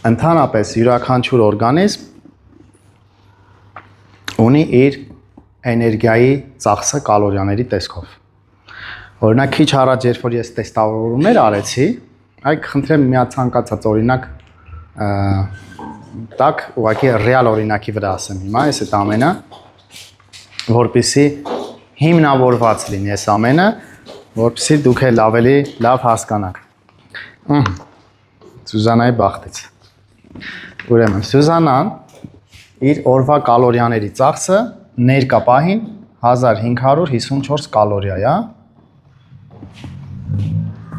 Ընդհանրապես յուրաքանչյուր օրգանիզմ ունի իր էներգիայի ծախսը կալորիաների տեսքով։ Օրինակ քիչ առաջ երբ որ ես տեստավորումներ արեցի, այ խնդրեմ մի հատ ցանկացած օրինակ տակ ուղղակի ռեալ օրինակի վրա ասեմ հիմա, այս այդ ամենը, որպեսզի հիմնավորված լինի այս ամենը, որպեսզի դուք էլ ավելի լավ հասկանաք։ Սյուզանայի բախտից։ Ուրեմն Սյուզանան իր օրվա կալորիաների ծախսը ներկա պահին 1554 կալորիա է,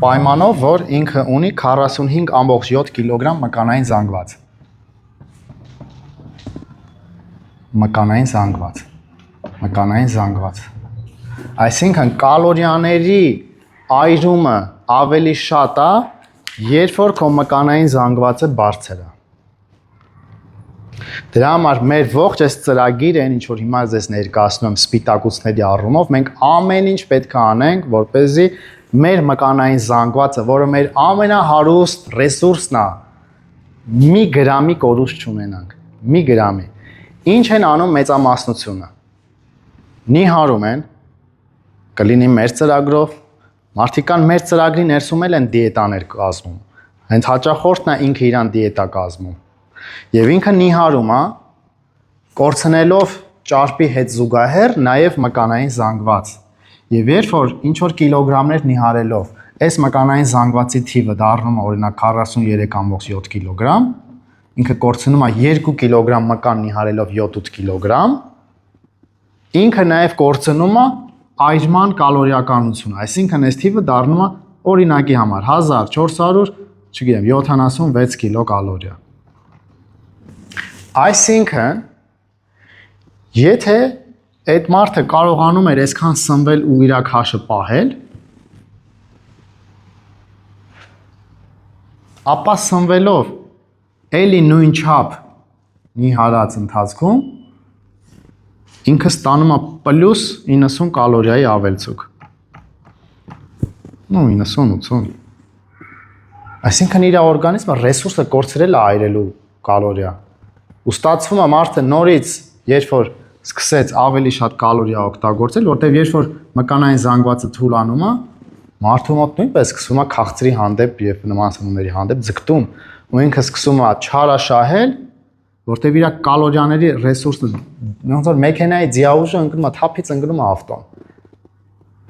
պայմանով, որ ինքը ունի 45.7 կիլոգրամ մկանային զանգված։ Մկանային զանգված։ Այսինքն կալորիաների այրումը ավելի շատ է, երբ որ քո մկանային զանգվածը բարձր է։ Դրա համար մեր ողջ այս ծրագիրը, ինչ որ հիմա ձեզ ներկայացնում եմ սպիտակուցների առումով, մենք ամեն ինչ պետք է անենք, որպեսզի մեր մկանային զանգվածը, որը մեր ամենահարուստ ռեսուրսն է, մի գրամի կորուստ չունենանք, մի գրամի։ Ինչ են անում մեծամասնությունը։ Նիհարում են, կլինի մեր ծրագրով, մարդիկան մեր ծրագրի ներսում են դիետաներ կազմում։ Հենց հաճախորդն է ինքը իրան դիետա կազմում։ Եվ ինքը նիհարում է, կորցնելով ճարպի հետ զուգահեռ նաև մկանային զանգված։ Եվ երբ որ ինչ որ կիլոգրամներ նիհարելով, այս մկանային զանգվածի թիվը դառնում է օրինակ 43.7 կիլոգրամ, ինքը կորցնում է 2 կիլոգրամ մկան նիհարելով 7-8 կիլոգրամ, ինքը նաև կորցնում է այրման կալորիականությունը, այսինքն այս թիվը դառնում է օրինակի համար 1400, չգիտեմ, 76 կիլոկալորիա։ Այսինքն, եթե այդ մարդը կարողանում էր այսքան սնվել ու իր քաշը պահել, ապա սնվելով էլի նույն չափ նիհարած ընթացքում ինքը ստանում է պլյուս 90 կալորիայի ավելցուկ։ Ну 90-80։ Այսինքն իր օրգանիզմը ռեսուրսը կորցրել է այրելու կալորիա։ Ու ստացվում է մարդը նորից, երբ որ սկսեց ավելի շատ կալորիա օգտագործել, որտեղ երբ որ մկանային զանգվածը թուլանում է, մարդու մոտ նույնպես սկսում է քաղցրի հանդեպ եւ նման սնունդների հանդեպ ձգտում, ու ինքը սկսում է չարաշահել, որտեղ իր կալորիաների ռեսուրսը ոնց որ մեքենայի ձիաուժը ընկնում է թափից ընկնում է ավտոն։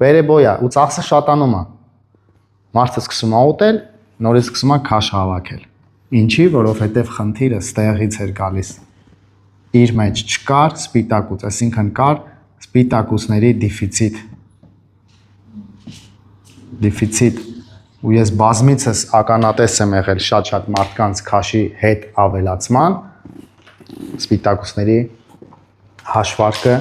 Վերեբոյա ու ծախսը շատանում է։ Մարդը սկսում է ուտել, նորից սկսում է քաշ հավաքել։ Ինչի, որովհետև խնդիրը ստեղից էր գալիս։ Իր մեջ չկար սպիտակուց, այսինքն կար սպիտակուցների դեֆիցիտ։ Ու ես բազմիցս ականատես եմ եղել շատ մարդկանց քաշի հետ ավելացման, սպիտակուցների հաշվարկը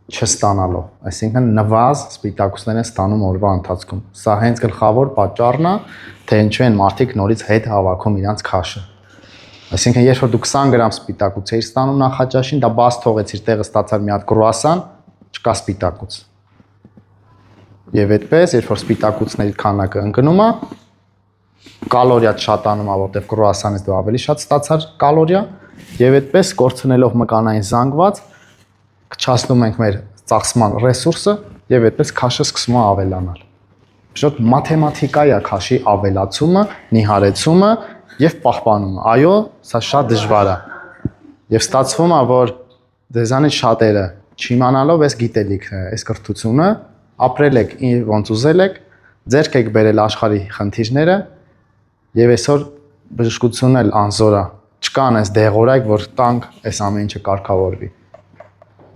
չստանալով, այսինքն նվազ սպիտակուցներ են ստանում օրվա ընթացքում։ Սա հենց գլխավոր պատճառն է, թե ինչու են մարդիկ նորից հետ հավաքում իրանց քաշը։ Այսինքն երբ որ դու 20 գրամ սպիտակուց էիր ստանում նախաճաշին, դա բաց թողեցիր, տեղը ստացար մի հատ կրուասան, չկա սպիտակուց։ Եվ այդպես, երբ որ սպիտակուցների քանակը ընկնում է, կալորիա շատանում է, որտեղ կրուասանից դու ավելի շատ ստացար կալորիա, եւ այդպես կորցնելով մկանային զանգված, կչացնում ենք մեր ծախսման ռեսուրսը եւ այդպես քաշը սկսում է ավելանալ։ Շոտ մաթեմատիկա է քաշի ավելացումը, նիհարեցումը եւ պահպանումը։ Այո, սա շատ դժվար է։ Եվ ստացվում է, որ դեզանից շատերը չիմանալով այս գիտելիքը, այս կրթությունը, ապրել եք ոնց ուզել եք, ձեռք եք բերել աշխարհի խնդիրները եւ այսօր բժշկությունն էլ անզոր է։ Չկան այս դեղորայք, որ տանք այս ամեն ինչը կարգավորվի։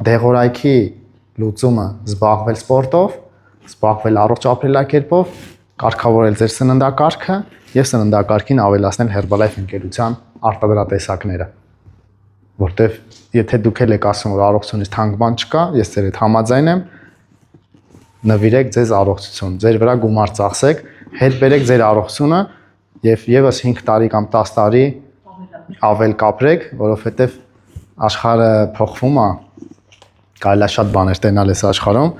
Դեղորայքի լուծումը զբաղվել սպորտով, զբաղվել առողջ ապրելակերպով, կարգավորել ձեր սննդակարգը եւ սննդակարգին ավելացնել Herbalife ընկերության արտադրատեսակները։ Որտեվ եթե դուք եք ասում, որ առողջությունից թանկ բան չկա, ես ձեր հետ համաձայն եմ, նվիրեք ձեզ առողջություն, ձեր վրա գումար ծախսեք, հետ բերեք ձեր առողջությունը եւ եւս 5 տարի կամ 10 տարի ավել կապրեք, որովհետեւ աշխարհը փոխվում է, կարելի է շատ բաներ տենալ այս աշխարհում